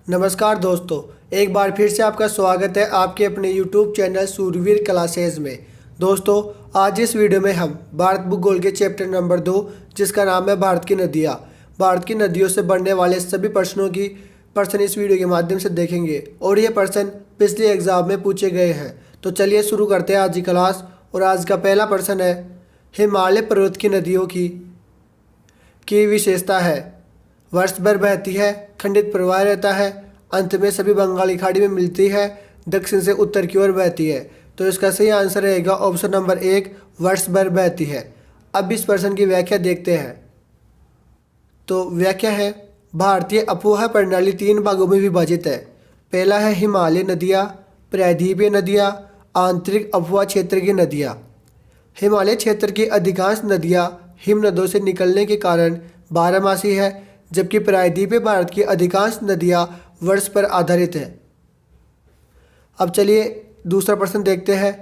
नमस्कार दोस्तों, एक बार फिर से आपका स्वागत है आपके अपने YouTube चैनल सूरवीर क्लासेज में। दोस्तों, आज इस वीडियो में हम भारत भूगोल के चैप्टर नंबर 2 जिसका नाम है भारत की नदियाँ, भारत की नदियों से बनने वाले सभी प्रश्न इस वीडियो के माध्यम से देखेंगे और ये प्रश्न पिछले एग्जाम में पूछे गए हैं। तो चलिए शुरू करते हैं आज की क्लास। और आज का पहला प्रश्न है, हिमालय पर्वत की नदियों की विशेषता है। वर्ष भर बहती है, खंडित प्रवाह रहता है, अंत में सभी बंगाली खाड़ी में मिलती है, दक्षिण से उत्तर की ओर बहती है। तो इसका सही आंसर रहेगा ऑप्शन नंबर 1, वर्ष भर बहती है। अब इस प्रश्न की व्याख्या देखते हैं। तो व्याख्या है, भारतीय अफवाह प्रणाली 3 भागों में विभाजित है। पहला है हिमालय नदियाँ, प्रायद्वीपीय नदियाँ, आंतरिक अफवाह क्षेत्र की नदियाँ। हिमालय क्षेत्र की अधिकांश नदियाँ हिमनदों से निकलने के कारण बारहमासी है, जबकि प्रायद्वीपीय भारत की अधिकांश नदियाँ वर्ष पर आधारित है। अब चलिए दूसरा प्रश्न देखते हैं।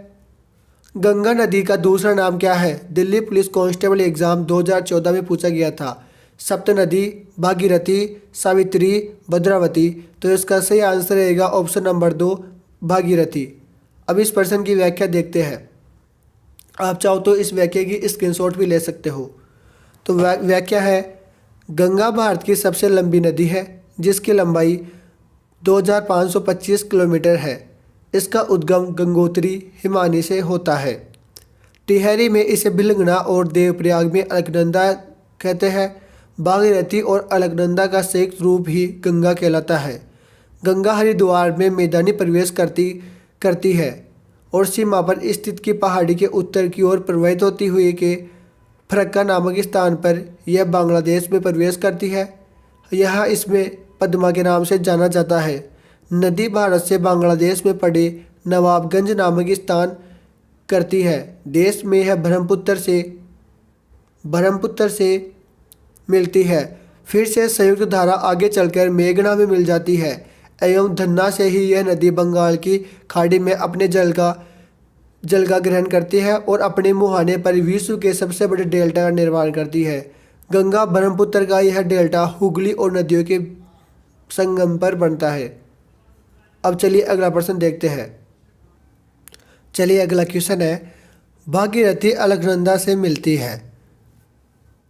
गंगा नदी का दूसरा नाम क्या है? दिल्ली पुलिस कांस्टेबल एग्जाम 2014 में पूछा गया था। सप्तनदी, भागीरथी, सावित्री, भद्रावती। तो इसका सही आंसर रहेगा ऑप्शन नंबर 2, भागीरथी। अब इस प्रश्न की व्याख्या देखते हैं। आप चाहो तो इस व्याख्या की स्क्रीनशॉट भी ले सकते हो। तो व्याख्या है, गंगा भारत की सबसे लंबी नदी है जिसकी लंबाई 2525 किलोमीटर है। इसका उद्गम गंगोत्री हिमानी से होता है। टिहरी में इसे भिलंगना और देवप्रयाग में अलकनंदा कहते हैं। भागीरथी और अलकनंदा का संयुक्त रूप ही गंगा कहलाता है। गंगा हरिद्वार में मैदानी प्रवेश करती है और सीमा पर स्थित की पहाड़ी के उत्तर की ओर प्रवाहित होती हुई के फरक्का नामक स्थान पर यह बांग्लादेश में प्रवेश करती है। यह इसमें पद्मा के नाम से जाना जाता है। नदी भारत से बांग्लादेश में पड़े नवाबगंज नामक स्थान करती है। देश में यह ब्रह्मपुत्र से मिलती है, फिर से संयुक्त धारा आगे चलकर मेघना में मिल जाती है एवं धन्ना से ही यह नदी बंगाल की खाड़ी में अपने जल का ग्रहण करती है और अपने मुहाने पर विश्व के सबसे बड़े डेल्टा का निर्माण करती है। गंगा ब्रह्मपुत्र का यह डेल्टा हुगली और नदियों के संगम पर बनता है। अब चलिए अगला प्रश्न देखते हैं। चलिए अगला क्वेश्चन है, भागीरथी अलकनंदा से मिलती है।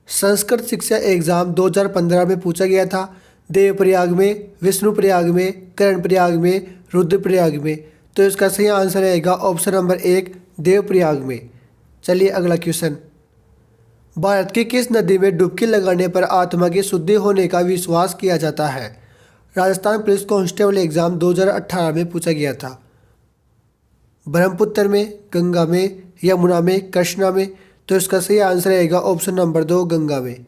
संस्कृत शिक्षा एग्जाम 2015 में पूछा गया था। देवप्रयाग में, विष्णुप्रयाग में, कर्णप्रयाग में, रुद्रप्रयाग में। तो इसका सही आंसर रहेगा ऑप्शन नंबर 1, देवप्रयाग में। चलिए अगला क्वेश्चन, भारत की किस नदी में डुबकी लगाने पर आत्मा की शुद्धि होने का विश्वास किया जाता है? राजस्थान पुलिस कांस्टेबल एग्जाम 2018 में पूछा गया था। ब्रह्मपुत्र में, गंगा में, यमुना में, कृष्णा में। तो इसका सही आंसर रहेगा ऑप्शन नंबर 2, गंगा में।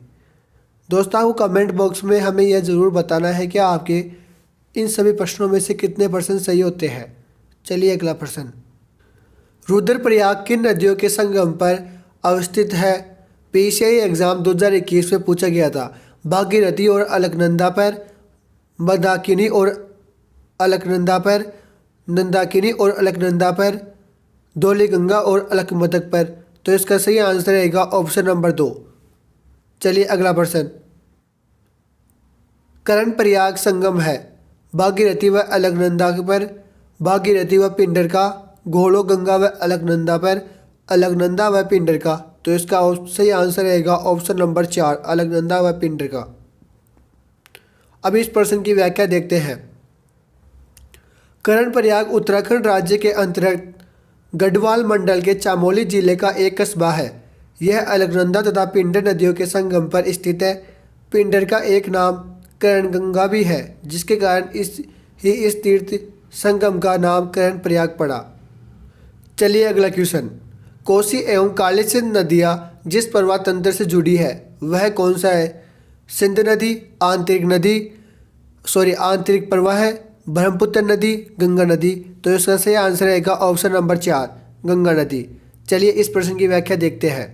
दोस्तों, आपको कमेंट बॉक्स में हमें यह ज़रूर बताना है कि आपके इन सभी प्रश्नों में से कितने % सही होते हैं। चलिए अगला प्रश्न, रुद्रप्रयाग किन नदियों के संगम पर अवस्थित है? PCI एग्जाम 2021 में पूछा गया था। भागीरथी और अलकनंदा पर, मंदाकिनी और अलकनंदा पर, नंदाकिनी और अलकनंदा पर, धौलीगंगा और अलकनंदा पर। तो इसका सही आंसर रहेगा ऑप्शन नंबर 2। चलिए अगला प्रश्न, कर्णप्रयाग संगम है भागीरथी व अलकनंदा पर, भागीरथी व पिंडर का, घोड़ो गंगा व अलकनंदा पर, अलकनंदा व पिंडर का। तो इसका सही आंसर रहेगा ऑप्शन नंबर 4, अलकनंदा व पिंडर का। अब इस प्रश्न की व्याख्या देखते हैं। कर्णप्रयाग उत्तराखंड राज्य के अंतर्गत गढ़वाल मंडल के चमोली जिले का एक कस्बा है। यह अलकनंदा तथा पिंडर नदियों के संगम पर स्थित है। पिंडर का एक नाम कर्णगंगा भी है, जिसके कारण इस तीर्थ संगम का नाम कर्णप्रयाग पड़ा। चलिए अगला क्वेश्चन, कोसी एवं कालीसिंध नदियाँ जिस प्रवाह तंत्र से जुड़ी है वह कौन सा है? सिंध नदी, आंतरिक प्रवाह है, ब्रह्मपुत्र नदी, गंगा नदी। तो इसका सही आंसर रहेगा ऑप्शन नंबर 4, गंगा नदी। चलिए इस प्रश्न की व्याख्या देखते हैं।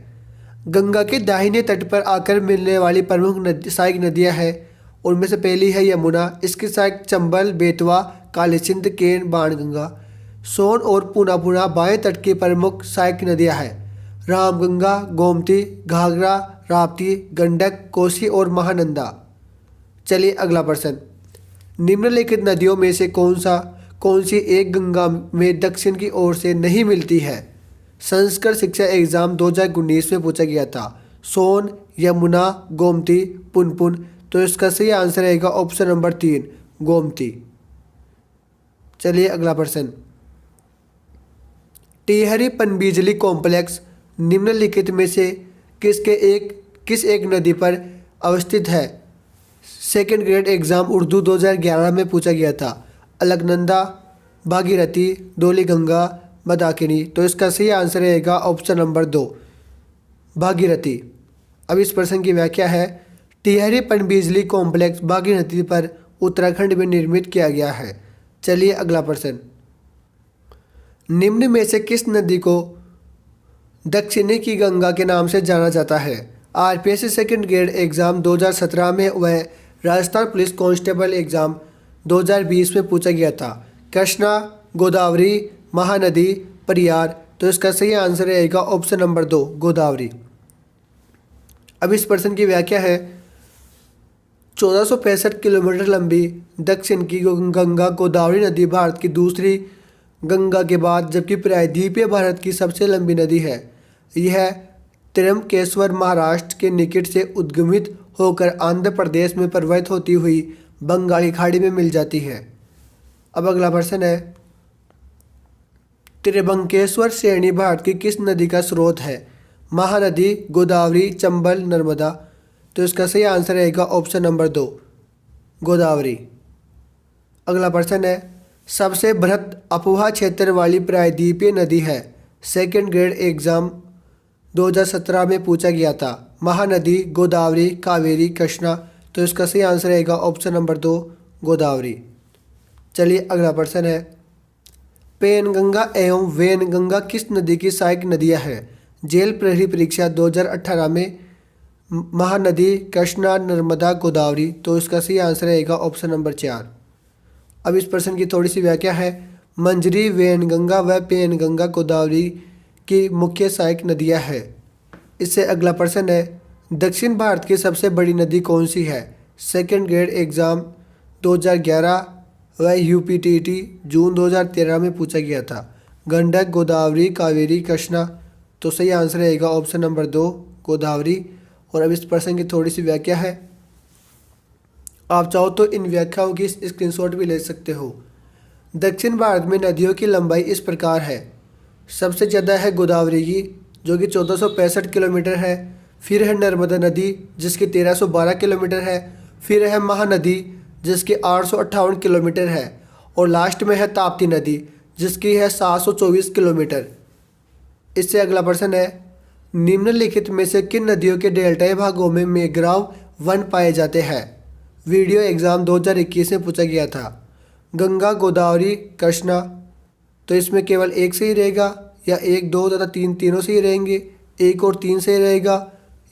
गंगा के दाहिने तट पर आकर मिलने वाली प्रमुख सहायक नदियाँ हैं। उनमें से पहली है यमुना, इसकी सहायक चंबल, बेतवा, कालीसिंध, केन, बाणगंगा। सोन और पूना बाएं तट की प्रमुख सहायक नदियाँ हैं। रामगंगा, गोमती, घाघरा, राप्ती, गंडक, कोसी और महानंदा। चलिए अगला प्रश्न, निम्नलिखित नदियों में से कौन सी एक गंगा में दक्षिण की ओर से नहीं मिलती है? संस्कृत शिक्षा एग्जाम 2019 में पूछा गया था। सोन, यमुना, गोमती, पुनपुन। तो इसका सही आंसर रहेगा ऑप्शन नंबर 3, गोमती। चलिए अगला प्रश्न। टिहरी पनबिजली कॉम्प्लेक्स निम्नलिखित में से किस एक नदी पर अवस्थित है? सेकेंड ग्रेड एग्जाम उर्दू 2011 में पूछा गया था। अलकनंदा, भागीरथी, धौलीगंगा, मंदाकिनी। तो इसका सही आंसर रहेगा ऑप्शन नंबर 2, भागीरथी। अब इस प्रश्न की व्याख्या है, टिहरी पनबिजली कॉम्प्लेक्स भागीरथी पर उत्तराखंड में निर्मित किया गया है। चलिए अगला प्रश्न। निम्न में से किस नदी को दक्षिणी की गंगा के नाम से जाना जाता है? आरपीएससी सेकेंड ग्रेड एग्जाम 2017 में व राजस्थान पुलिस कांस्टेबल एग्जाम 2020 में पूछा गया था। कृष्णा, गोदावरी, महानदी, परियार। तो इसका सही आंसर रहेगा ऑप्शन नंबर 2, गोदावरी। अब इस प्रश्न की व्याख्या है, 1465 किलोमीटर लंबी दक्षिण की गंगा गोदावरी नदी भारत की दूसरी गंगा के बाद जबकि प्रायद्वीपीय भारत की सबसे लंबी नदी है। यह त्र्यंबकेश्वर महाराष्ट्र के निकट से उद्गमित होकर आंध्र प्रदेश में प्रवाहित होती हुई बंगाल की खाड़ी में मिल जाती है। अब अगला प्रश्न है, त्र्यंबकेश्वर श्रेणी भारत की किस नदी का स्रोत है? महानदी, गोदावरी, चंबल, नर्मदा। तो इसका सही आंसर रहेगा ऑप्शन नंबर 2, गोदावरी। अगला प्रश्न है, सबसे बृहत अपवाह क्षेत्र वाली प्रायद्वीपीय नदी है? सेकेंड ग्रेड एग्जाम 2017 में पूछा गया था। महानदी, गोदावरी, कावेरी, कृष्णा। तो इसका सही आंसर रहेगा ऑप्शन नंबर 2, गोदावरी। चलिए अगला प्रश्न है, पेनगंगा एवं वेनगंगा किस नदी की सहायक नदियाँ हैं? जेल प्रहरी परीक्षा 2018 में महानदी, कृष्णा, नर्मदा, गोदावरी। तो इसका सही आंसर रहेगा ऑप्शन नंबर 4। अब इस प्रश्न की थोड़ी सी व्याख्या है, मंजरी, वेनगंगा व पेनगंगा गोदावरी की मुख्य सहायक नदियाँ हैं। इससे अगला प्रश्न है, दक्षिण भारत की सबसे बड़ी नदी कौन सी है? सेकेंड ग्रेड एग्जाम 2011 व यूपीटीटी जून 2013 में पूछा गया था। गंडक, गोदावरी, कावेरी, कृष्णा। तो सही आंसर रहेगा ऑप्शन नंबर 2, गोदावरी। और अब इस प्रश्न की थोड़ी सी व्याख्या है, आप चाहो तो इन व्याख्याओं की स्क्रीनशॉट भी ले सकते हो। दक्षिण भारत में नदियों की लंबाई इस प्रकार है, सबसे ज़्यादा है गोदावरी की जो कि 1465 किलोमीटर है, फिर है नर्मदा नदी जिसकी 1312 किलोमीटर है, फिर है महानदी जिसकी 858 किलोमीटर है और लास्ट में है ताप्ती नदी जिसकी है 724 किलोमीटर। इससे अगला प्रश्न है, निम्नलिखित में से किन नदियों के डेल्टाई भागों में मैंग्रोव वन पाए जाते हैं? वीडियो एग्जाम 2021 में पूछा गया था। गंगा, गोदावरी, कृष्णा। तो इसमें केवल एक सही रहेगा या 1, 2 तथा 3 तीनों सही रहेंगे, 1 और 3 सही रहेगा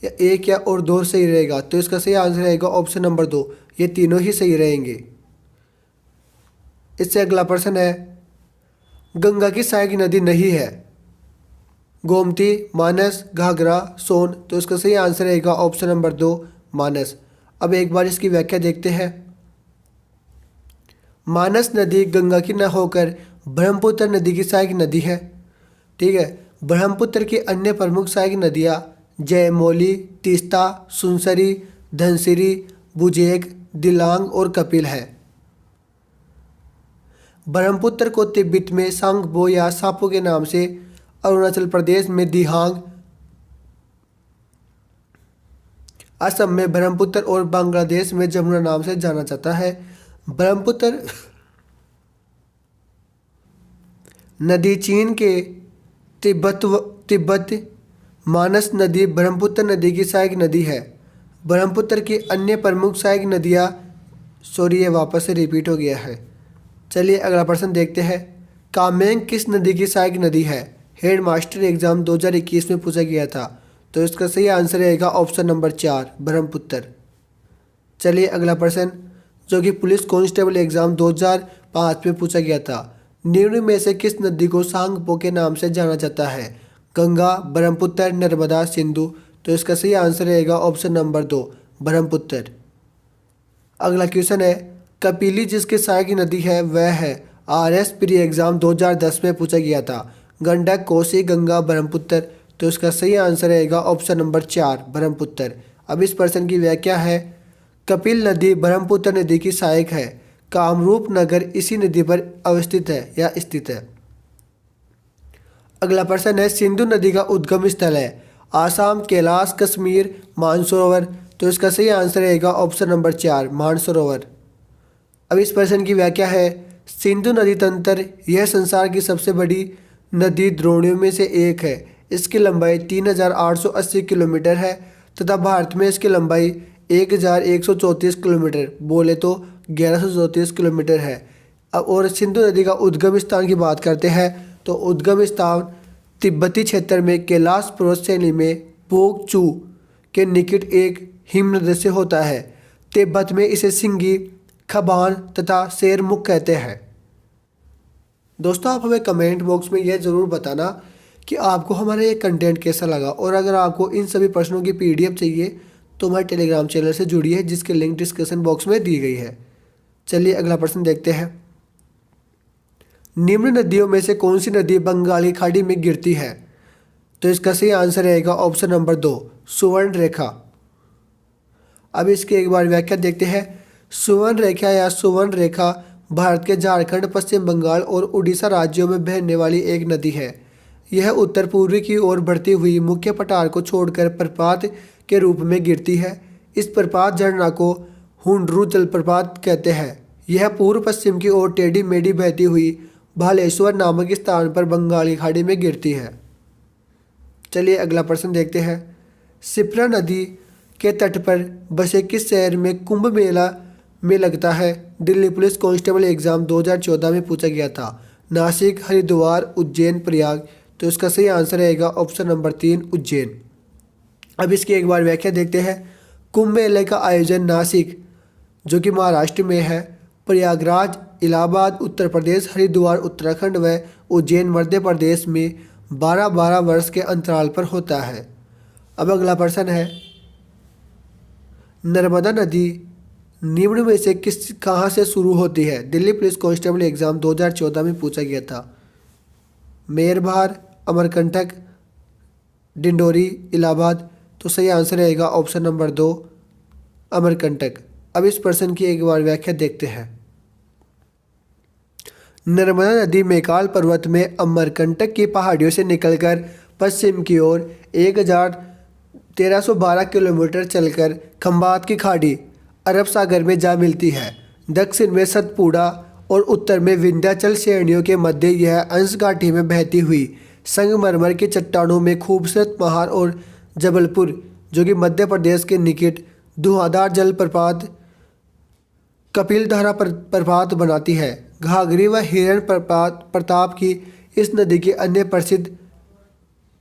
या 1 या और 2 सही रहेगा? तो इसका सही आंसर रहेगा ऑप्शन नंबर 2, ये तीनों ही सही रहेंगे। इससे अगला प्रश्न है, गंगा की सहायक नदी नहीं है? गोमती, मानस, घाघरा, सोन। तो इसका सही आंसर रहेगा ऑप्शन नंबर 2, मानस। अब एक बार इसकी व्याख्या देखते हैं। मानस नदी गंगा की न होकर ब्रह्मपुत्र नदी की सहायक नदी है। ठीक है, ब्रह्मपुत्र की अन्य प्रमुख सहायक नदियाँ जयमौली, तीस्ता, सुनसरी, धनसिरी, बुजेक, दिलांग और कपिल है। ब्रह्मपुत्र को तिब्बत में सांगबो या सापो के नाम से, अरुणाचल प्रदेश में दिहांग, असम में ब्रह्मपुत्र और बांग्लादेश में जमुना नाम से जाना जाता है। ब्रह्मपुत्र नदी चीन के तिब्बत मानस नदी ब्रह्मपुत्र नदी की सहायक नदी है। ब्रह्मपुत्र की अन्य प्रमुख सहायक नदियाँ, सॉरी ये वापस से रिपीट हो गया है। चलिए अगला प्रश्न देखते हैं, कामेंग किस नदी की सहायक नदी है? हेड मास्टर एग्जाम 2021 में पूछा गया था। तो इसका सही आंसर रहेगा ऑप्शन नंबर 4, ब्रह्मपुत्र। चलिए अगला प्रश्न, जो कि पुलिस कांस्टेबल एग्जाम 2005 में पूछा गया था। निम्न में से किस नदी को सांगपो के नाम से जाना जाता है? गंगा, ब्रह्मपुत्र, नर्मदा, सिंधु। तो इसका सही आंसर रहेगा ऑप्शन नंबर 2, ब्रह्मपुत्र। अगला क्वेश्चन है, कपिली जिसके सहायक नदी है वह है। RS प्री एग्जाम 2010 में पूछा गया था। गंडक, कोसी, गंगा, ब्रह्मपुत्र। तो इसका सही आंसर रहेगा ऑप्शन नंबर 4 ब्रह्मपुत्र। अब इस प्रश्न की व्याख्या है, कपिल नदी ब्रह्मपुत्र नदी की सहायक है। कामरूप नगर इसी नदी पर अवस्थित है या स्थित है। अगला प्रश्न है, सिंधु नदी का उद्गम स्थल है। आसाम, कैलाश, कश्मीर, मानसरोवर। तो इसका सही आंसर रहेगा ऑप्शन नंबर 4 मानसरोवर। अब इस प्रश्न की व्याख्या है, सिंधु नदी तंत्र यह संसार की सबसे बड़ी नदी द्रोणियों में से एक है। इसकी लंबाई 3880 किलोमीटर है तथा भारत में इसकी लंबाई 1134 किलोमीटर, बोले तो 1134 किलोमीटर है। अब और सिंधु नदी का उद्गम स्थान की बात करते हैं तो उद्गम स्थान तिब्बती क्षेत्र में कैलाश पर्वत श्रेणी में पोकचू के निकट एक हिमनद से होता है। तिब्बत में इसे सिंगी, खबान तथा शेरमुख कहते हैं। दोस्तों, आप हमें कमेंट बॉक्स में यह ज़रूर बताना कि आपको हमारा ये कंटेंट कैसा लगा, और अगर आपको इन सभी प्रश्नों की PDF चाहिए तो हमारे टेलीग्राम चैनल से जुड़िए जिसकी लिंक डिस्क्रिप्शन बॉक्स में दी गई है। चलिए अगला प्रश्न देखते हैं। निम्न नदियों में से कौन सी नदी बंगाली खाड़ी में गिरती है? तो इसका सही आंसर रहेगा ऑप्शन नंबर 2 सुवर्ण रेखा। अब इसकी एक बार व्याख्या देखते हैं। सुवर्ण रेखा या सुवर्ण रेखा भारत के झारखंड, पश्चिम बंगाल और उड़ीसा राज्यों में बहने वाली एक नदी है। यह उत्तर पूर्वी की ओर बढ़ती हुई मुख्य पठार को छोड़कर प्रपात के रूप में गिरती है। इस प्रपात झरना को हुंडरू जलप्रपात कहते हैं। यह पूर्व पश्चिम की ओर टेढ़ी मेढ़ी बहती हुई भालेश्वर नामक स्थान पर बंगाली खाड़ी में गिरती है। चलिए अगला प्रश्न देखते हैं। शिप्रा नदी के तट पर बसे किस शहर में कुंभ मेला में लगता है? दिल्ली पुलिस कांस्टेबल एग्जाम 2014 में पूछा गया था। नासिक, हरिद्वार, उज्जैन, प्रयाग। तो इसका सही आंसर रहेगा ऑप्शन नंबर 3 उज्जैन। अब इसकी एक बार व्याख्या देखते हैं। कुंभ मेले का आयोजन नासिक जो कि महाराष्ट्र में है, प्रयागराज इलाहाबाद उत्तर प्रदेश, हरिद्वार उत्तराखंड व उज्जैन मध्य प्रदेश में 12-12 वर्ष के अंतराल पर होता है। अब अगला प्रश्न है, नर्मदा नदी निम्न में से कहाँ से शुरू होती है? दिल्ली पुलिस कांस्टेबल एग्जाम 2014 में पूछा गया था। मेरभार, अमरकंटक, डिंडोरी, इलाहाबाद। तो सही आंसर रहेगा ऑप्शन नंबर 2 अमरकंटक। अब इस प्रश्न की एक बार व्याख्या देखते हैं। नर्मदा नदी मैकाल पर्वत में अमरकंटक की पहाड़ियों से निकलकर पश्चिम की ओर 1312 किलोमीटर चलकर खंबात की खाड़ी अरब सागर में जा मिलती है। दक्षिण में सतपुड़ा और उत्तर में विंध्याचल श्रेणियों के मध्य यह अंश घाटी में बहती हुई संगमरमर की चट्टानों में खूबसूरत पहाड़ और जबलपुर जो कि मध्य प्रदेश के निकट धुआंधार जलप्रपात कपिलधारा प्रपात बनाती है। घाघरी व हिरण प्रताप की इस नदी की अन्य प्रसिद्ध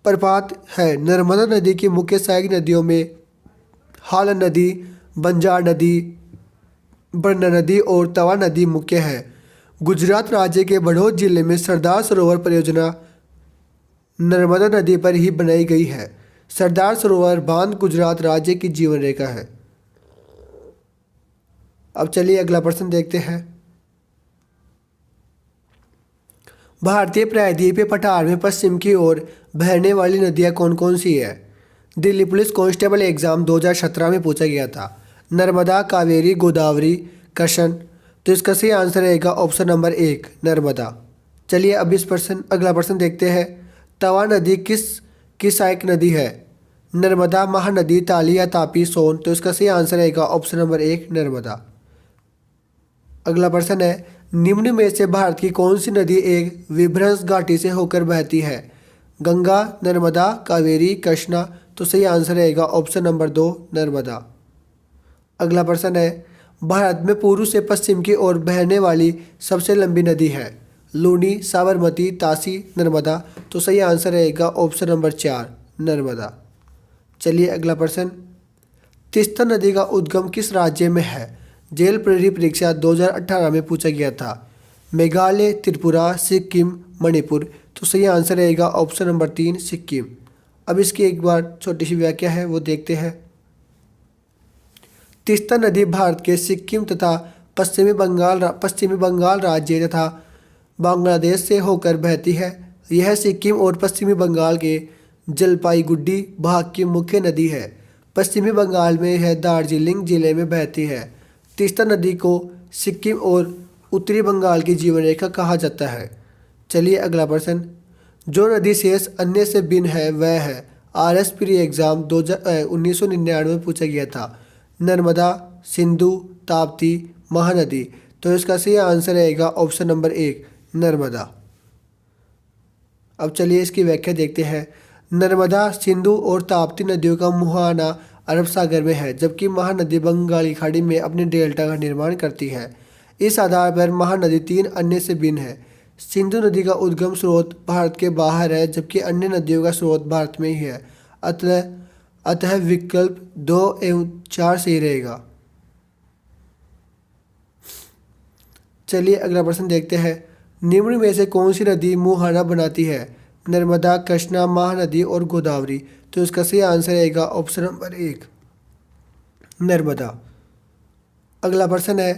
प्रपात है। नर्मदा नदी की मुख्य सहायक नदियों में हालन नदी, बंजार नदी, बरना नदी और तवा नदी मुख्य है। गुजरात राज्य के बड़ौद जिले में सरदार सरोवर परियोजना नर्मदा नदी पर ही बनाई गई है। सरदार सरोवर बांध गुजरात राज्य की जीवन रेखा है। अब चलिए अगला प्रश्न देखते हैं। भारतीय प्रायद्वीपीय पठार में पश्चिम की ओर बहने वाली नदियाँ कौन कौन सी है? दिल्ली पुलिस कांस्टेबल एग्जाम 2017 में पूछा गया था। नर्मदा, कावेरी, गोदावरी, कृष्ण। तो इसका सही आंसर रहेगा ऑप्शन नंबर 1 नर्मदा। चलिए अब अगला प्रश्न देखते हैं। तवा नदी किस सहायक नदी है? नर्मदा, महानदी, ताली या तापी, सोन। तो इसका सही आंसर रहेगा ऑप्शन नंबर 1 नर्मदा। अगला प्रश्न है, निम्न में से भारत की कौन सी नदी एक विभ्रंश घाटी से होकर बहती है? गंगा, नर्मदा, कावेरी, कृष्णा। तो सही आंसर रहेगा ऑप्शन नंबर 2 नर्मदा। अगला प्रश्न है, भारत में पूर्व से पश्चिम की ओर बहने वाली सबसे लंबी नदी है? लूनी, साबरमती, तासी, नर्मदा। तो सही आंसर रहेगा ऑप्शन नंबर 4 नर्मदा। चलिए अगला प्रश्न, तीस्ता नदी का उद्गम किस राज्य में है? जेल प्रेरी परीक्षा 2018 में पूछा गया था। मेघालय, त्रिपुरा, सिक्किम, मणिपुर। तो सही आंसर रहेगा ऑप्शन नंबर 3 सिक्किम। अब इसकी एक बार छोटी सी व्याख्या है वो देखते हैं। तीस्ता नदी भारत के सिक्किम तथा पश्चिमी बंगाल राज्य तथा बांग्लादेश से होकर बहती है। यह सिक्किम और पश्चिमी बंगाल के जलपाईगुड़ी भाग की मुख्य नदी है। पश्चिमी बंगाल में यह दार्जिलिंग जिले में बहती है। तीस्ता नदी को सिक्किम और उत्तरी बंगाल की जीवन रेखा कहा जाता है। चलिए अगला प्रश्न, जो नदी शेष अन्य से भिन्न है वह है। RS प्री एग्जाम 1999 में पूछा गया था। नर्मदा, सिंधु, ताप्ती, महानदी। तो इसका सही आंसर रहेगा ऑप्शन नंबर 1 नर्मदा। अब चलिए इसकी व्याख्या देखते हैं। नर्मदा, सिंधु और ताप्ती नदियों का मुहाना अरब सागर में है, जबकि महानदी बंगाली खाड़ी में अपने डेल्टा का निर्माण करती है। इस आधार पर महानदी 3 अन्य से भिन्न है। सिंधु नदी का उद्गम स्रोत भारत के बाहर है, जबकि अन्य नदियों का स्रोत भारत में ही है। अतः विकल्प 2 एवं 4 सही रहेगा। चलिए अगला प्रश्न देखते हैं। निम्न में से कौन सी नदी मुहाना बनाती है? नर्मदा, कृष्णा, महानदी और गोदावरी। तो इसका सही आंसर रहेगा ऑप्शन नंबर 1 नर्मदा। अगला प्रश्न है,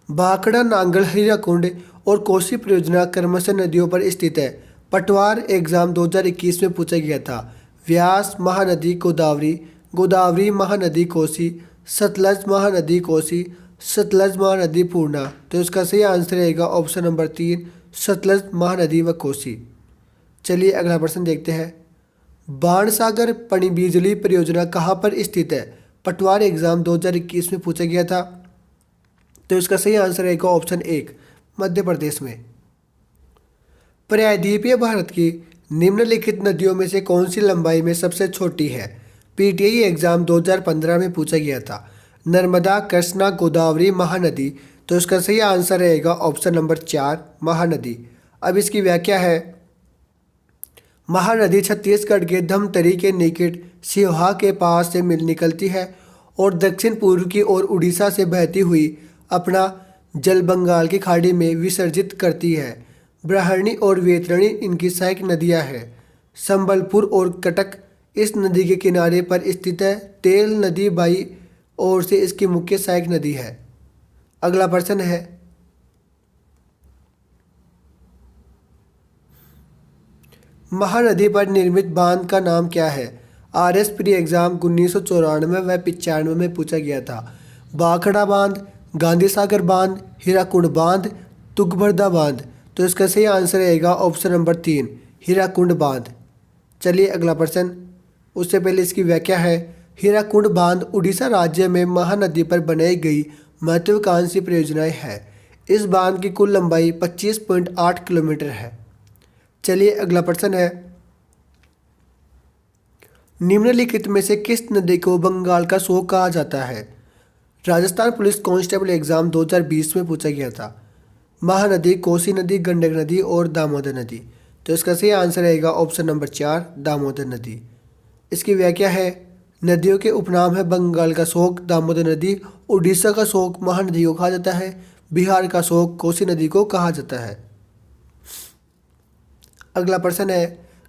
भाखड़ा, नांगल, हीराकुंड और कोसी परियोजना क्रमशः नदियों पर स्थित है। पटवार एग्जाम 2021 में पूछा गया था। व्यास, महानदी गोदावरी, गोदावरी महानदी कोसी, सतलज महानदी कोसी, सतलज महानदी पूर्णा। तो इसका सही आंसर रहेगा ऑप्शन नंबर 3 सतलज महानदी व कोसी। चलिए अगला प्रश्न देखते हैं। बाणसागर पनबिजली परियोजना कहाँ पर स्थित है? पटवार एग्जाम 2021 में पूछा गया था। तो इसका सही आंसर रहेगा ऑप्शन 1 मध्य प्रदेश में। प्रायद्वीपीय भारत की निम्नलिखित नदियों में से कौन सी लंबाई में सबसे छोटी है? PTI एग्जाम 2015 में पूछा गया था। नर्मदा, कृष्णा, गोदावरी, महानदी। तो इसका सही आंसर रहेगा ऑप्शन नंबर 4 महानदी। अब इसकी व्याख्या है। महानदी छत्तीसगढ़ के धमतरी के निकट सिहोर के पास से मिल निकलती है और दक्षिण पूर्व की ओर उड़ीसा से बहती हुई अपना जल बंगाल की खाड़ी में विसर्जित करती है। ब्राह्मणी और वेतरणी इनकी सहायक नदियां हैं। संबलपुर और कटक इस नदी के किनारे पर स्थित है। तेल नदी बाई ओर से इसकी मुख्य सहायक नदी है। अगला प्रश्न है, महानदी पर निर्मित बांध का नाम क्या है? RS प्री एग्जाम 1994 व 95 में पूछा गया था। भाखड़ा बांध, गांधी सागर बांध, हीराकुंड बांध, तुंगभद्रा बांध। तो इसका सही आंसर रहेगा ऑप्शन नंबर 3 हीराकुंड बांध। चलिए अगला प्रश्न, उससे पहले इसकी व्याख्या है। हीराकुंड बांध उड़ीसा राज्य में महानदी पर बनाई गई महत्वाकांक्षी परियोजना है। इस बांध की कुल लंबाई 25.8 किलोमीटर है। चलिए अगला प्रश्न है, निम्नलिखित में से किस नदी को बंगाल का शोक कहा जाता है? राजस्थान पुलिस कांस्टेबल एग्जाम 2020 में पूछा गया था। महानदी, कोसी नदी, गंडक नदी और दामोदर नदी। तो इसका सही आंसर रहेगा ऑप्शन नंबर 4 दामोदर नदी। इसकी व्याख्या है। नदियों के उपनाम है बंगाल का शोक दामोदर नदी, उड़ीसा का शोक महानदी को कहा जाता है, बिहार का शोक कोसी नदी को कहा जाता है। अगला प्रश्न है,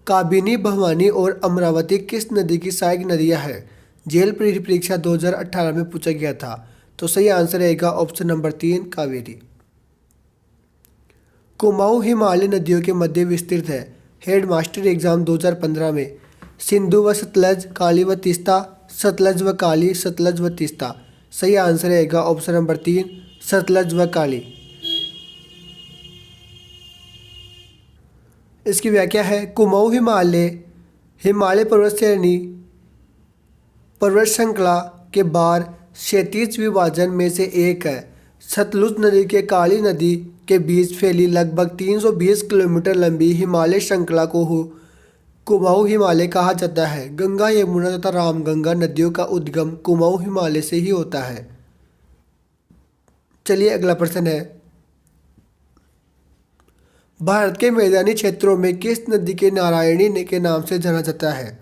काबिनी, भवानी और अमरावती किस नदी की सहायक नदियां हैं? जेल परीक्षा 2018 में पूछा गया था। तो सही आंसर रहेगा ऑप्शन नंबर 3 कावेरी। कुमाऊं हिमालय नदियों के मध्य विस्तृत है। हेडमास्टर एग्जाम 2015 में। सिंधु व सतलज, काली व तीस्ता, सतलज व काली, सतलज व तीस्ता। सही आंसर रहेगा ऑप्शन नंबर 3 सतलज व काली। इसकी व्याख्या है। कुमाऊं हिमालय पर्वत श्रेणी पर्वत श्रृंखला के बार क्षैतिज विभाजन में से एक है। सतलुज नदी के काली नदी के बीच फैली लगभग 320 किलोमीटर लंबी हिमालय श्रृंखला को कुमाऊं हिमालय कहा जाता है। गंगा, यमुना तथा रामगंगा नदियों का उद्गम कुमाऊं हिमालय से ही होता है। चलिए अगला प्रश्न है, भारत के मैदानी क्षेत्रों में किस नदी के नारायणी के नाम से जाना जाता है?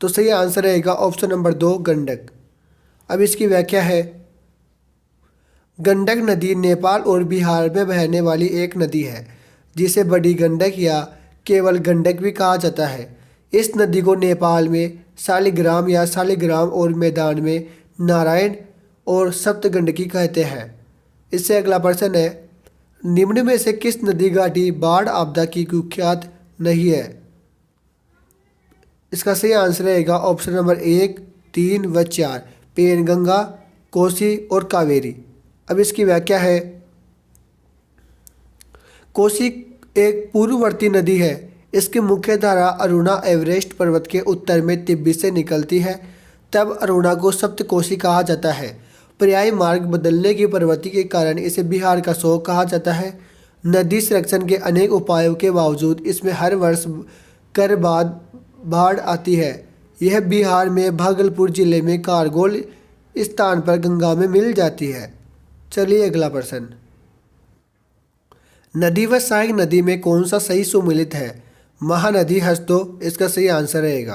तो सही आंसर रहेगा ऑप्शन नंबर 2 गंडक। अब इसकी व्याख्या है। गंडक नदी नेपाल और बिहार में बहने वाली एक नदी है, जिसे बड़ी गंडक या केवल गंडक भी कहा जाता है। इस नदी को नेपाल में शालिग्राम या शालिग्राम और मैदान में नारायण और सप्तगंडकी कहते हैं। इससे अगला प्रश्न है, निम्न में से किस नदी घाटी बाढ़ आपदा की कुख्यात नहीं है? इसका सही आंसर रहेगा ऑप्शन नंबर 1, 3 व 4, पेनगंगा, कोसी और कावेरी। अब इसकी व्याख्या है, कोसी एक पूर्ववर्ती नदी है। इसकी मुख्य धारा अरुणा एवरेस्ट पर्वत के उत्तर में तिब्बत से निकलती है। तब अरुणा को सप्तकोशी कहा जाता है। पर्यायी मार्ग बदलने की प्रवृत्ति के कारण इसे बिहार का शोक कहा जाता है। नदी संरक्षण के अनेक उपायों के बावजूद इसमें हर वर्ष कर बाद बाढ़ आती है। यह बिहार में भागलपुर जिले में कारगोल स्थान पर गंगा में मिल जाती है। चलिए अगला प्रश्न, नदी व सहायक नदी में कौन सा सही सुमेलित है? महानदी हसदो इसका सही आंसर रहेगा।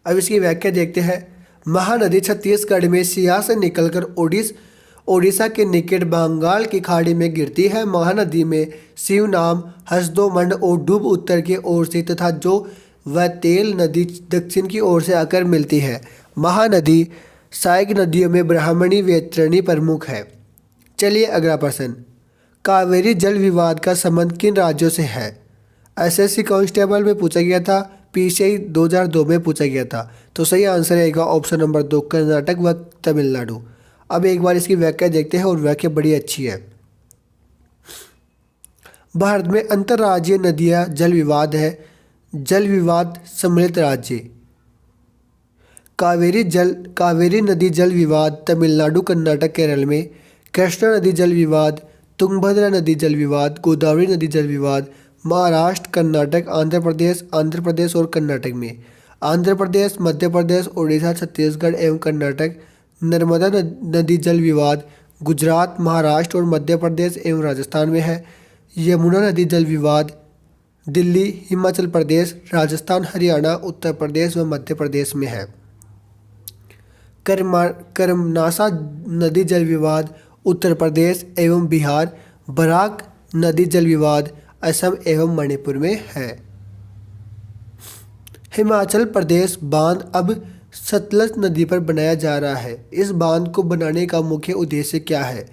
अब इसकी व्याख्या देखते हैं। महानदी छत्तीसगढ़ में सिया से निकलकर ओडिशा के निकट बंगाल की खाड़ी में गिरती है। महानदी में शिवनाम, हसदो मंड और डूब उत्तर की ओर से तथा जो व तेल नदी दक्षिण की ओर से आकर मिलती है। महानदी सहायक नदियों में ब्राह्मणी वैतरणी प्रमुख है। चलिए अगला प्रश्न, कावेरी जल विवाद का संबंध किन राज्यों से है? एसएससी कांस्टेबल में पूछा गया था, पीसीआई 2002 में पूछा गया था। तो सही आंसर रहेगा ऑप्शन नंबर 2, कर्नाटक व तमिलनाडु। अब एक बार इसकी व्याख्या देखते हैं और व्याख्या बड़ी अच्छी है। भारत में अंतर्राज्यीय नदियां जल विवाद है। जल विवाद सम्मिलित राज्य कावेरी नदी जल विवाद तमिलनाडु, कर्नाटक, केरल में। कृष्णा नदी जल विवाद, तुंगभद्रा नदी जल विवाद, गोदावरी नदी जल विवाद महाराष्ट्र, कर्नाटक, आंध्र प्रदेश और कर्नाटक में। आंध्र प्रदेश, मध्य प्रदेश, उड़ीसा, छत्तीसगढ़ एवं कर्नाटक। नर्मदा नदी जल विवाद गुजरात, महाराष्ट्र और मध्य प्रदेश एवं राजस्थान में है। यमुना नदी जल विवाद दिल्ली, हिमाचल प्रदेश, राजस्थान, हरियाणा, उत्तर प्रदेश व मध्य प्रदेश में है। करमनासा नदी जल विवाद उत्तर प्रदेश एवं बिहार। बराक नदी जल विवाद असम एवं मणिपुर में है। हिमाचल प्रदेश बांध अब सतलज नदी पर बनाया जा रहा है। इस बांध को बनाने का मुख्य उद्देश्य क्या है?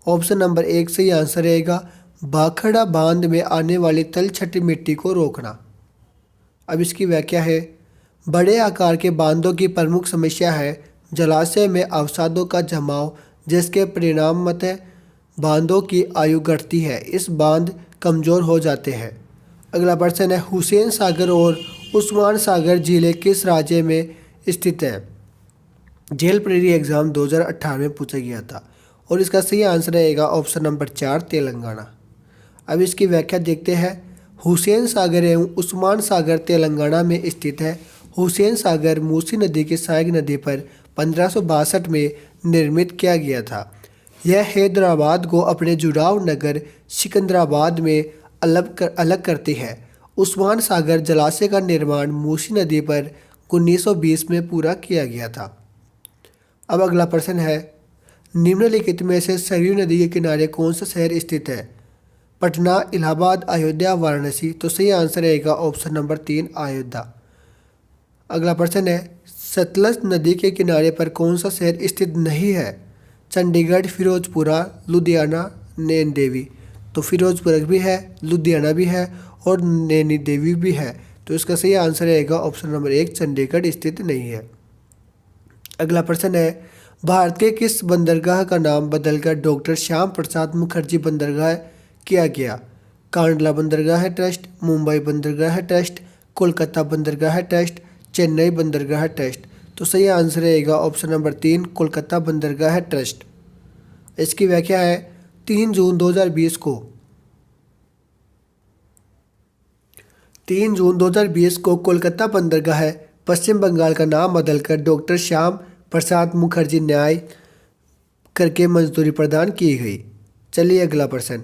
ऑप्शन नंबर 1 सही आंसर रहेगा, भाखड़ा बांध में आने वाली तलछटी मिट्टी को रोकना। अब इसकी व्याख्या है, बड़े आकार के बांधों की प्रमुख समस्या है जलाशय में अवसादों का जमाव, जिसके परिणामतः बांधों की आयु घटती है। इस बांध कमज़ोर हो जाते हैं। अगला प्रश्न है, हुसैन सागर और उस्मान सागर जिले किस राज्य में स्थित है? जेल प्रेरी एग्जाम 2018 में पूछा गया था और इसका सही आंसर रहेगा ऑप्शन नंबर 4, तेलंगाना। अब इसकी व्याख्या देखते हैं। हुसैन सागर एवं उस्मान सागर तेलंगाना में स्थित है। हुसैन सागर मूसी नदी की सहायक नदी पर 1562 में निर्मित किया गया था। यह हैदराबाद को अपने जुड़ाव नगर सिकंदराबाद में अलग करती है। उस्मान सागर जलाशय का निर्माण मूसी नदी पर 1920 में पूरा किया गया था। अब अगला प्रश्न है, निम्नलिखित में से सरयू नदी के किनारे कौन सा शहर स्थित है? पटना, इलाहाबाद, अयोध्या, वाराणसी। तो सही आंसर रहेगा ऑप्शन नंबर 3, अयोध्या। अगला प्रश्न है, सतलज नदी के किनारे पर कौन सा शहर स्थित नहीं है? चंडीगढ़, फिरोजपुरा, लुधियाना, नैन देवी। तो फिरोजपुरा भी है, लुधियाना भी है और नैनी देवी भी है। तो इसका सही आंसर रहेगा ऑप्शन नंबर 1, चंडीगढ़ स्थित नहीं है। अगला प्रश्न है, भारत के किस बंदरगाह का नाम बदलकर डॉक्टर श्याम प्रसाद मुखर्जी बंदरगाह किया गया? कांडला बंदरगाह ट्रस्ट, मुंबई बंदरगाह ट्रस्ट, कोलकाता बंदरगाह ट्रस्ट, चेन्नई बंदरगाह ट्रस्ट। तो सही आंसर रहेगा ऑप्शन नंबर 3, कोलकाता बंदरगाह ट्रस्ट। इसकी व्याख्या है, 3 जून 2020 को कोलकाता बंदरगाह पश्चिम बंगाल का नाम बदलकर डॉक्टर श्याम प्रसाद मुखर्जी न्याय करके मंजूरी प्रदान की गई। चलिए अगला प्रश्न,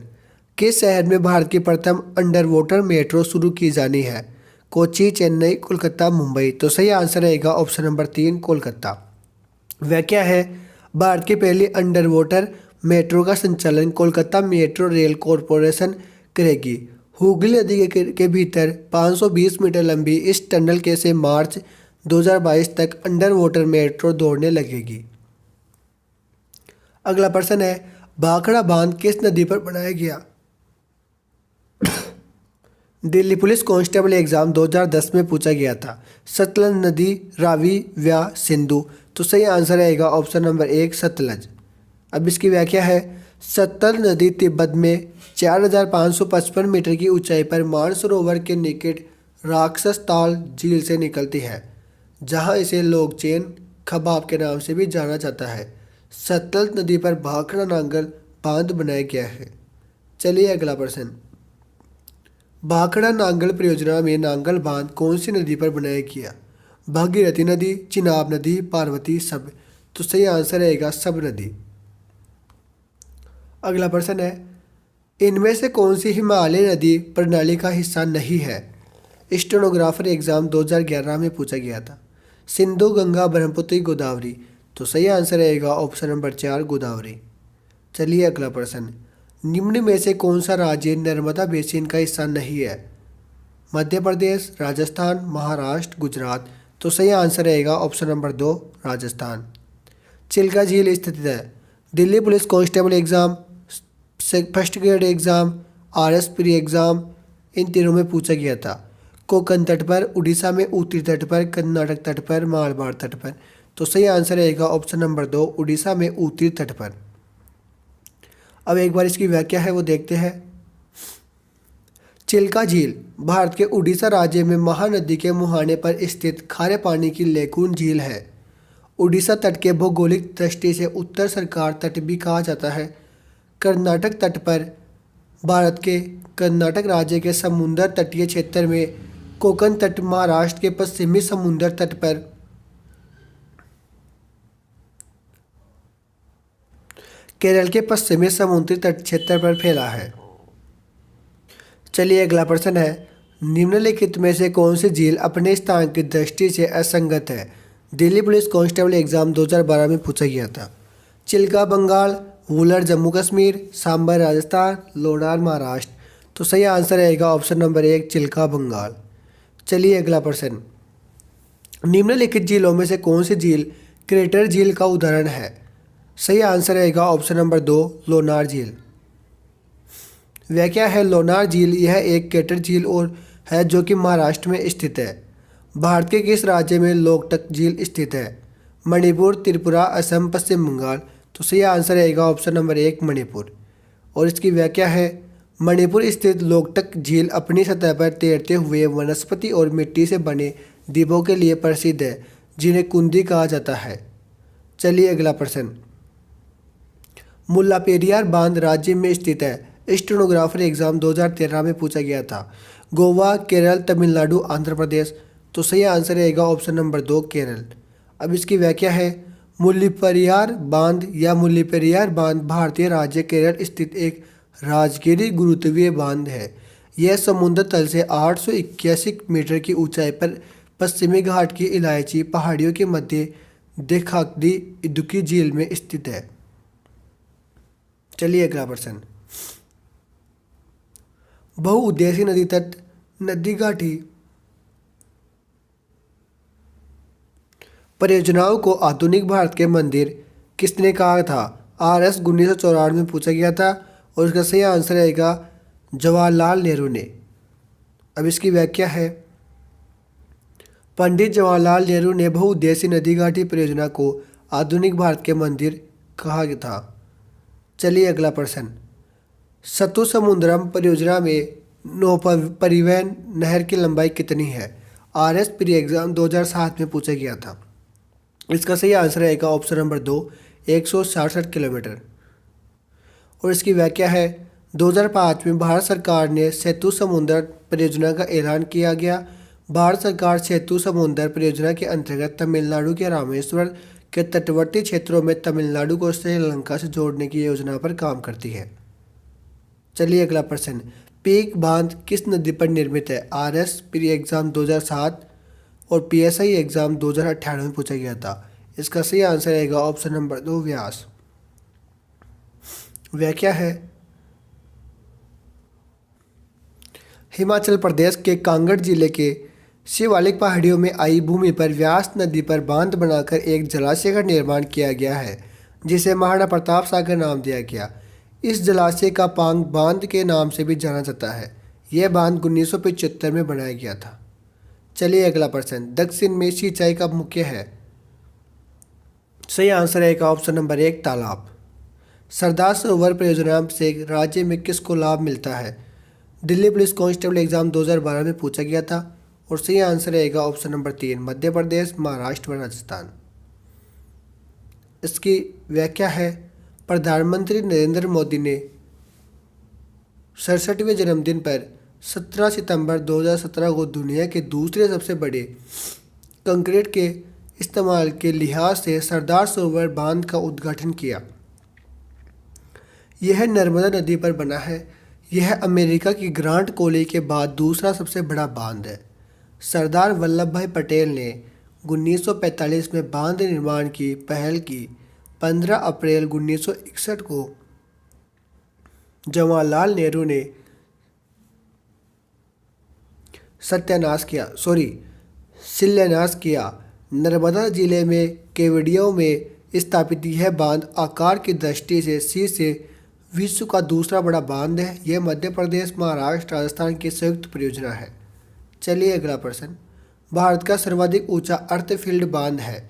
किस शहर में भारत की प्रथम अंडर वाटर मेट्रो शुरू की जानी है? कोच्चि, चेन्नई, कोलकाता, मुंबई। तो सही आंसर रहेगा ऑप्शन नंबर 3, कोलकाता। व्याख्या है, भारत की पहली अंडर वाटर मेट्रो का संचालन कोलकाता मेट्रो रेल कॉरपोरेशन करेगी। हुगली नदी के भीतर 520 मीटर लंबी इस टनल के से मार्च 2022 तक अंडर वाटर मेट्रो दौड़ने लगेगी। अगला प्रश्न है, भाखड़ा बांध किस नदी पर बनाया गया? दिल्ली पुलिस कांस्टेबल एग्जाम 2010 में पूछा गया था। सतलज नदी, रावी या सिंधु? तो सही आंसर रहेगा ऑप्शन नंबर 1 सतलज। अब इसकी व्याख्या है, सतलज नदी तिब्बत में 4555 मीटर की ऊंचाई पर मानसरोवर के निकट राक्षस ताल झील से निकलती है, जहां इसे लोकचेन खबाब के नाम से भी जाना जाता है। सतलज नदी पर भाखड़ा नांगल बांध बनाया गया है। चलिए अगला प्रश्न, भाखड़ा नांगल परियोजना में नांगल बांध कौन सी नदी पर बनाया गया? भागीरथी नदी, चिनाब नदी, पार्वती, सब? तो सही आंसर रहेगा सब नदी। अगला प्रश्न है, इनमें से कौन सी हिमालय नदी प्रणाली का हिस्सा नहीं है? स्टेनोग्राफर एग्जाम 2011 में पूछा गया था। सिंधु, गंगा, ब्रह्मपुत्र, गोदावरी? तो सही आंसर रहेगा ऑप्शन नंबर 4 गोदावरी। चलिए अगला प्रश्न, निम्न में से कौन सा राज्य नर्मदा बेसिन का हिस्सा नहीं है? मध्य प्रदेश, राजस्थान, महाराष्ट्र, गुजरात? तो सही आंसर रहेगा ऑप्शन नंबर 2 राजस्थान। चिल्का झील स्थित है? Delhi police constable exam, first grade exam, RS pre exam, इन तीनों में पूछा गया था। कोंकण तट पर, उड़ीसा में उत्तरी तट पर, कर्नाटक तट पर, मालबार तट पर? तो सही आंसर रहेगा ऑप्शन नंबर 2 उड़ीसा में उत्तरी तट पर। अब एक बार इसकी व्याख्या है वो देखते हैं। चिल्का झील भारत के उड़ीसा राज्य में महानदी के मुहाने पर स्थित खारे पानी की लेकून झील है। उड़ीसा तट के भौगोलिक दृष्टि से उत्तर सरकार तट भी कहा जाता है। कर्नाटक तट पर भारत के कर्नाटक राज्य के समुद्र तटीय क्षेत्र में, कोंकण तट महाराष्ट्र के पश्चिमी समुद्र तट पर, केरल के पश्चिमी समुद्री तट क्षेत्र पर फैला है। चलिए अगला प्रश्न है, निम्नलिखित में से कौन सी झील अपने स्थान की दृष्टि से असंगत है? दिल्ली पुलिस कांस्टेबल एग्जाम 2012 में पूछा गया था। चिल्का बंगाल, वुलर जम्मू कश्मीर, सांबर राजस्थान, लोनार महाराष्ट्र? तो सही आंसर रहेगा ऑप्शन नंबर 1 चिल्का बंगाल। चलिए अगला प्रश्न, निम्नलिखित झीलों में से कौन सी झील क्रेटर झील का उदाहरण है? सही आंसर रहेगा ऑप्शन नंबर 2 लोनार झील। व्याख्या है, लोनार झील यह एक क्रेटर झील और है जो कि महाराष्ट्र में स्थित है। भारत के किस राज्य में लोकटक झील स्थित है? मणिपुर, त्रिपुरा, असम, पश्चिम बंगाल? तो सही आंसर रहेगा ऑप्शन नंबर 1 मणिपुर। और इसकी व्याख्या है, मणिपुर स्थित लोकटक झील अपनी सतह पर तैरते हुए वनस्पति और मिट्टी से बने द्वीपों के लिए प्रसिद्ध है, जिन्हें कुंदी कहा जाता है। चलिए अगला प्रश्न, मुल्ला पेरियार बांध राज्य में स्थित है। स्टेनोग्राफर एग्जाम 2013 में पूछा गया था। गोवा, केरल, तमिलनाडु, आंध्र प्रदेश? तो सही आंसर रहेगा ऑप्शन नंबर 2 केरल। अब इसकी व्याख्या है, मुल्लीपेरियार बांध या मुल्लीपेरियार बांध भारतीय राज्य केरल स्थित एक राजगिरी गुरुत्वीय बांध है। यह समुद्र तल से 881 मीटर की ऊंचाई पर पश्चिमी घाट की इलायची पहाड़ियों के मध्य देखाकदी इदुक्की झील में स्थित है। चलिए अगला प्रश्न, बहुउद्देशीय नदी तट नदी घाटी परियोजनाओं को आधुनिक भारत के मंदिर किसने कहा था? आरएस 1994 में पूछा गया था और इसका सही आंसर रहेगा जवाहरलाल नेहरू ने। अब इसकी व्याख्या है, पंडित जवाहरलाल नेहरू ने बहुउद्देशीय नदी घाटी परियोजना को आधुनिक भारत के मंदिर कहा था। चलिए अगला प्रश्न, सतुसमुद्रम परियोजना में नौ परिवहन नहर की लंबाई कितनी है? आरएस प्री एग्जाम 2007 में पूछा गया था। इसका सही आंसर रहेगा ऑप्शन नंबर 2 167 किलोमीटर। और इसकी व्याख्या है, 2005 में भारत सरकार ने सेतु समुद्र परियोजना का ऐलान किया गया। भारत सरकार सेतु समुद्र परियोजना के अंतर्गत तमिलनाडु के रामेश्वर के तटवर्ती क्षेत्रों में तमिलनाडु को श्रीलंका से जोड़ने की योजना पर काम करती है। चलिए अगला प्रश्न, पीक बांध किस नदी पर निर्मित है? आरएस प्री एग्जाम 2007 और पीएसआई एग्जाम 2098 में पूछा गया था। इसका सही आंसर रहेगा ऑप्शन नंबर 2 व्यास। व्याख्या है, हिमाचल प्रदेश के कांगड़ जिले के शिवालिक पहाड़ियों में आई भूमि पर व्यास नदी पर बांध बनाकर एक जलाशय का निर्माण किया गया है, जिसे महाराणा प्रताप सागर नाम दिया गया। इस जलाशय का पांग बांध के नाम से भी जाना जाता है। यह बांध 1975 में बनाया गया था। चलिए अगला प्रश्न, दक्षिण में सिंचाई का मुख्य है। सही आंसर है ऑप्शन नंबर 1 तालाब। सरदार सरोवर परियोजना से राज्य में किसको लाभ मिलता है? दिल्ली पुलिस कांस्टेबल एग्जाम 2012 में पूछा गया था और सही आंसर रहेगा ऑप्शन नंबर 3 मध्य प्रदेश, महाराष्ट्र व राजस्थान। इसकी व्याख्या है, प्रधानमंत्री नरेंद्र मोदी ने 67वें जन्मदिन पर 17 सितंबर 2017 को दुनिया के दूसरे सबसे बड़े कंक्रीट के इस्तेमाल के लिहाज से सरदार सरोवर बांध का उद्घाटन किया। यह नर्मदा नदी पर बना है। यह अमेरिका की ग्रांट कोली के बाद दूसरा सबसे बड़ा बांध है। सरदार वल्लभ भाई पटेल ने 1945 में बांध निर्माण की पहल की। 15 अप्रैल 1961 को जवाहरलाल नेहरू ने शिलान्यास किया। नर्मदा जिले में केवड़िया में स्थापित यह बांध आकार की दृष्टि से विश्व का दूसरा बड़ा बांध है। यह मध्य प्रदेश, महाराष्ट्र, राजस्थान की संयुक्त परियोजना है। चलिए अगला प्रश्न, भारत का सर्वाधिक ऊंचा अर्थफील्ड बांध है।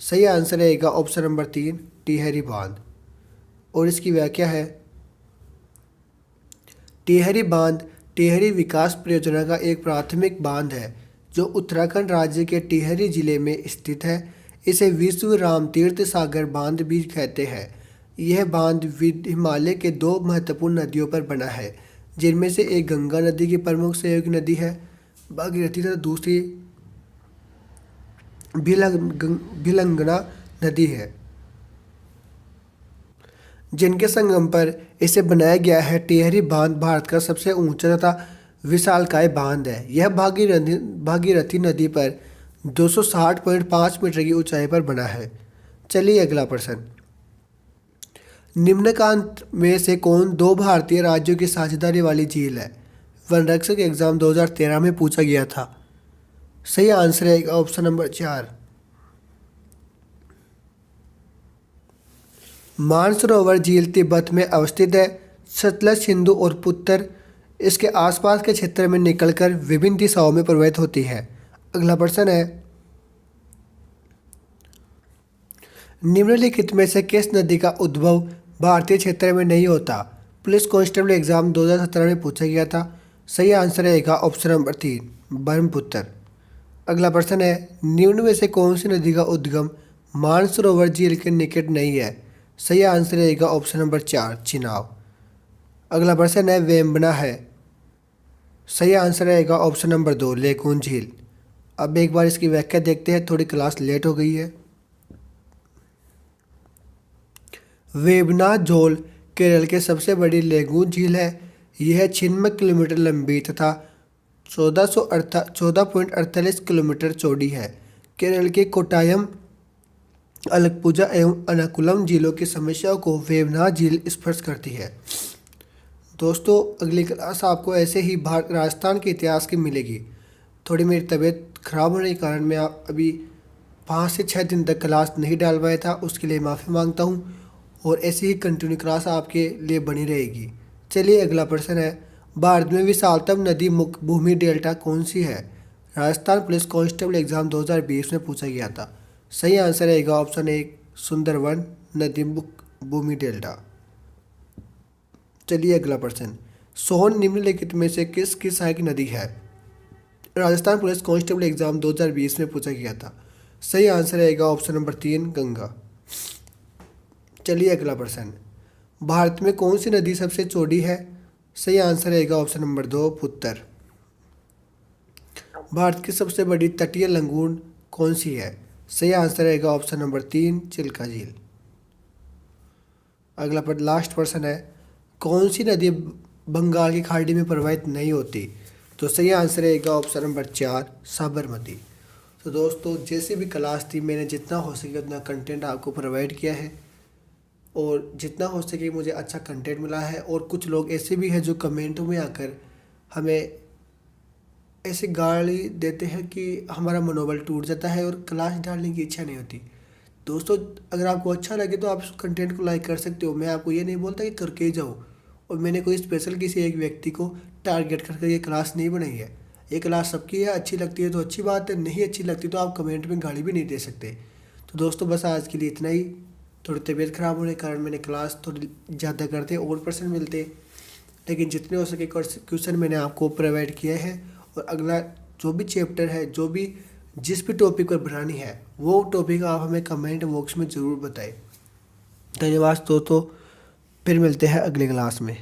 सही आंसर रहेगा ऑप्शन नंबर 3 टिहरी बांध। और इसकी व्याख्या है, टिहरी बांध टिहरी विकास परियोजना का एक प्राथमिक बांध है जो उत्तराखंड राज्य के टिहरी जिले में स्थित है। इसे विश्व राम तीर्थ सागर बांध भी कहते हैं। यह बांध हिमालय के 2 महत्वपूर्ण नदियों पर बना है, जिनमें से एक गंगा नदी की प्रमुख सहयोगी नदी है भागीरथी तथा दूसरी भिलंगना नदी है, जिनके संगम पर इसे बनाया गया है। टिहरी बांध भारत का सबसे ऊंचा तथा विशालकाय बांध है। यह भागीरथी नदी पर 260.5 मीटर की ऊंचाई पर बना है। चलिए अगला प्रश्न, निम्नलिखित में से कौन 2 भारतीय राज्यों की साझेदारी वाली झील है? वनरक्षक एग्जाम 2013 में पूछा गया था। सही आंसर है ऑप्शन नंबर 4 मानसरोवर झील तिब्बत में अवस्थित है। सतलज, सिंधु और पुत्र इसके आसपास के क्षेत्र में निकलकर विभिन्न दिशाओं में प्रवाहित होती है। अगला प्रश्न है, निम्नलिखित में से किस नदी का उद्भव भारतीय क्षेत्र में नहीं होता? पुलिस कांस्टेबल एग्जाम 2017 में पूछा गया था। सही आंसर रहेगा ऑप्शन नंबर 3 ब्रह्मपुत्र। अगला प्रश्न है, निम्न में से कौन सी नदी का उद्गम मानसरोवर झील के निकट नहीं है? सही आंसर रहेगा ऑप्शन नंबर 4 चिनाब। अगला प्रश्न है, वेम्बना है। सही आंसर रहेगा ऑप्शन नंबर 2 लेगून झील। अब एक बार इसकी व्याख्या देखते हैं, थोड़ी क्लास लेट हो गई है। वेबना झोल केरल के सबसे बड़ी लेगून झील है। यह 96 किलोमीटर लंबी तथा 14.48 किलोमीटर चौड़ी है। केरल के कोट्टायम, अलकपुजा एवं अनाकुलम झीलों की समस्याओं को वेबना झील स्पर्श करती है। दोस्तों अगली क्लास आपको ऐसे ही राजस्थान के इतिहास की मिलेगी। थोड़ी मेरी तबीयत खराब होने के कारण मैं अभी 5 से 6 दिन तक क्लास नहीं डाल पाया था, उसके लिए माफ़ी मांगता हूँ और ऐसी ही कंटिन्यू क्लास आपके लिए बनी रहेगी। चलिए अगला प्रश्न है, भारत में विशालतम नदी मुख भूमि डेल्टा कौन सी है? राजस्थान पुलिस कांस्टेबल एग्जाम 2020 में पूछा गया था। सही आंसर रहेगा ऑप्शन 1 सुंदरवन नदी मुख भूमि डेल्टा। चलिए अगला प्रश्न, सोन निम्नलिखित में से किसकी सहायक नदी है? राजस्थान पुलिस कांस्टेबल एग्जाम 2020 में पूछा गया था। सही आंसर रहेगा ऑप्शन नंबर 3 गंगा। चलिए अगला प्रश्न, भारत में कौन सी नदी सबसे चौड़ी है? सही आंसर रहेगा ऑप्शन नंबर 2 पुत्र। भारत की सबसे बड़ी तटीय लंगून कौन सी है? सही आंसर रहेगा ऑप्शन नंबर 3 चिल्का झील। अगला लास्ट प्रश्न है, कौन सी नदी बंगाल की खाड़ी में प्रवाहित नहीं होती? तो सही आंसर रहेगा ऑप्शन नंबर 4 साबरमती। तो दोस्तों जैसे भी क्लास थी मैंने जितना हो सके उतना कंटेंट आपको प्रोवाइड किया है और जितना हो सके मुझे अच्छा कंटेंट मिला है। और कुछ लोग ऐसे भी हैं जो कमेंटों में आकर हमें ऐसे गाली देते हैं कि हमारा मनोबल टूट जाता है और क्लास डालने की इच्छा नहीं होती। दोस्तों, अगर आपको अच्छा लगे तो आप उस कंटेंट को लाइक कर सकते हो। मैं आपको ये नहीं बोलता कि करके ही जाओ, और मैंने कोई स्पेशल किसी एक व्यक्ति को टारगेट करके ये क्लास नहीं बनाई है। ये क्लास सबकी है, अच्छी लगती है तो अच्छी बात है, नहीं अच्छी लगती तो आप कमेंट में गाली भी नहीं दे सकते। तो दोस्तों, बस आज के लिए इतना ही। थोड़ी तबीयत ख़राब होने के कारण मैंने क्लास थोड़ी ज़्यादा करते और % मिलते, लेकिन जितने हो सके क्वेश्चन मैंने आपको प्रोवाइड किया है। और अगला जो भी चैप्टर है, जो भी जिस भी टॉपिक पर बनानी है, वो टॉपिक आप हमें कमेंट बॉक्स में ज़रूर बताएं। धन्यवाद दोस्तों, फिर मिलते हैं अगले क्लास में।